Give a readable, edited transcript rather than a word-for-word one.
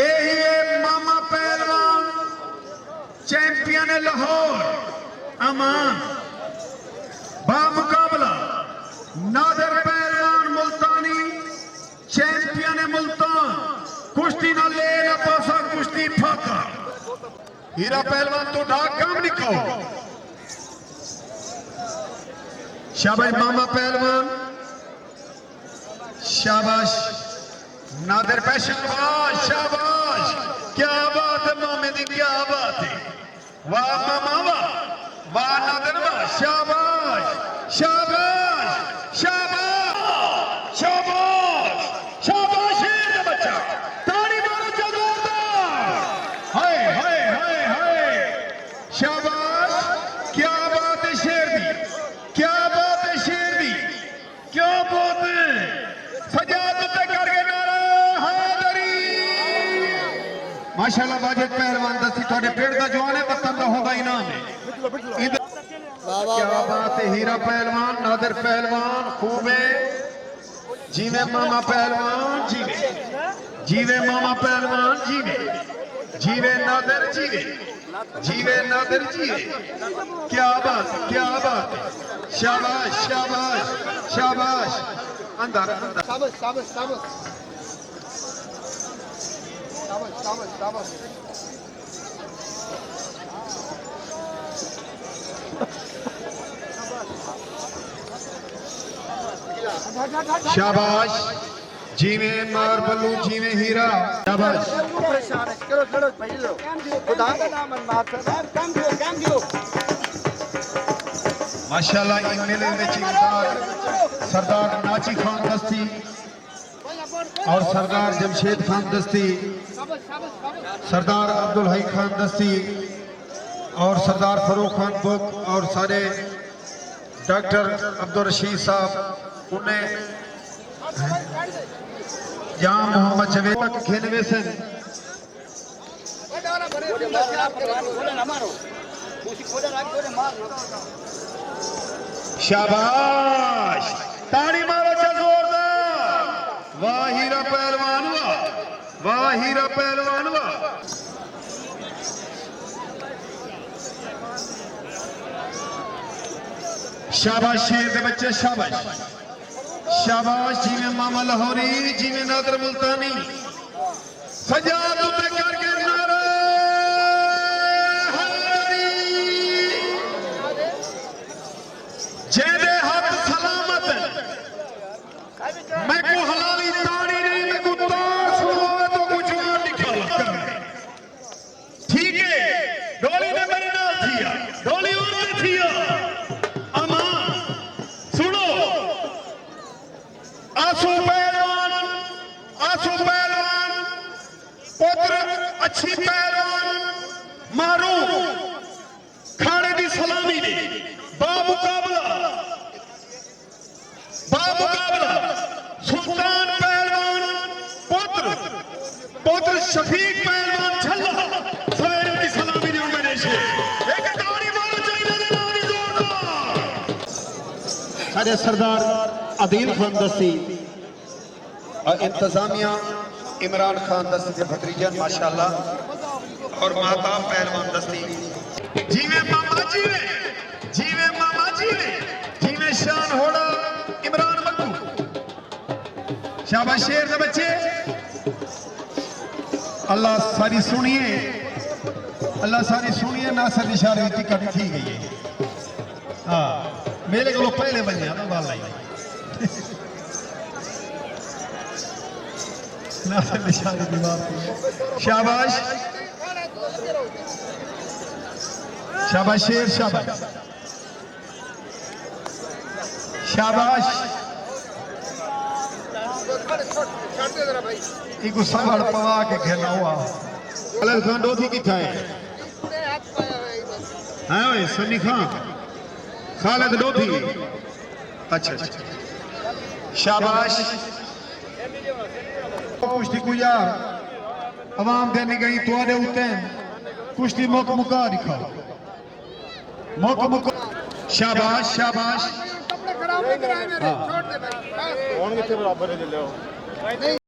यही मामा पहलवान चैंपियन लाहौर अमान बामुकाबला नादर पहलवान मुल्तानी चैंपियन मुल्तान कुश्ती ना ले ना पासा कुश्ती फाका हीरा पहलवान तो ढाक काम निकाओ शाबाश मामा पहलवान शाबाश नादर पे शाबाश शाबाश क्या बात है मामे दी क्या बात है वाह मामा वाह वाह नादर वाह शाबाश शाबाश शाबाश शाबाश शाबाश शेर का बच्चा ताड़ी मारो जोरदार हाय हाय हाय हाय शाबाश क्या बात है शेर दी क्या बात है शेर दी क्या बात है माशाल्लाह वाजिद पहलवान दस्ती थोड़े पेड़ का जवान है पत्थर का होगा इनाम है क्या बात है हीरा पहलवान नादर पहलवान खूब है जीवे मामा पहलवान जीवे जीवे मामा पहलवान जीवे जीवे नादर जीवे जीवे नादर जीवे क्या बात शाबाश शाबाश शाबाश अंदर अंदर शाबाश शाबाश शाबाश शाबाश जीवे मार बल्लू जीवे हीरा शाबाश माशाल्लाह इन मेले में सरदार नाची खान दस्ती और सरदार जमशेद खान दस्ती सरदार अब्दुल हई खान दस्ती और सरदार फरूक खान बुक और सारे डॉक्टर अब्दुल रशीद साहब उन्हें जहां मोहम्मद जवेद खेलवे से शाबाश ताड़ी मारो जोरदार वाह हीरा पहलवान वाह हीरा पहलवान वाह शाबाश शेर के बच्चे शाबाश शाबाश जीवे मामा लाहौरी जीवे नादर मुल्तानी सजाद उते करके नारे हरी जेदे हाथ सलामत मैं को हलाली ताड़ी नहीं मैं को ताश हुआ तो कुछ ना निकल ठीक है डोली ने मेरे नाल थिया डोली और ने थिया आंसू पहलवान पुत्र अच्छी पहलवान मारू खाने की सलामी ने बामुकाबला सुल्तान पहलवान पुत्र शफीक पहलवान छल्ला सवेरे की सलामी ने मैंने एक ताड़ी मारो चाहिए सारे सरदार आदिल खान दस्ती और इंतजामिया इमरान खान दस्ती के भतीजन माशाल्लाह और माता पहलवान दस्ती जीवे मामा जीवे शान होड़ा इमरान मक्कू शाबाश शेर के बच्चे अल्लाह सारी सुनिए नासर इशारे की टिकट थी गई है हाँ मेरे को पहले बने ना बाल लाई शाबाश शाबाश शेर शाबाश शाबाश गुस्सा पवा के खेलना हुआ खालिद खान डोधी कितना है भाई सन्नी खान खालिद डोधी अच्छा शाबाश कुश्ती गुजार अवाम देने गई तुआरे उते कुश्ती मुक मुका दिखाओ मुक मुका शाबाश शाबाश हाँ।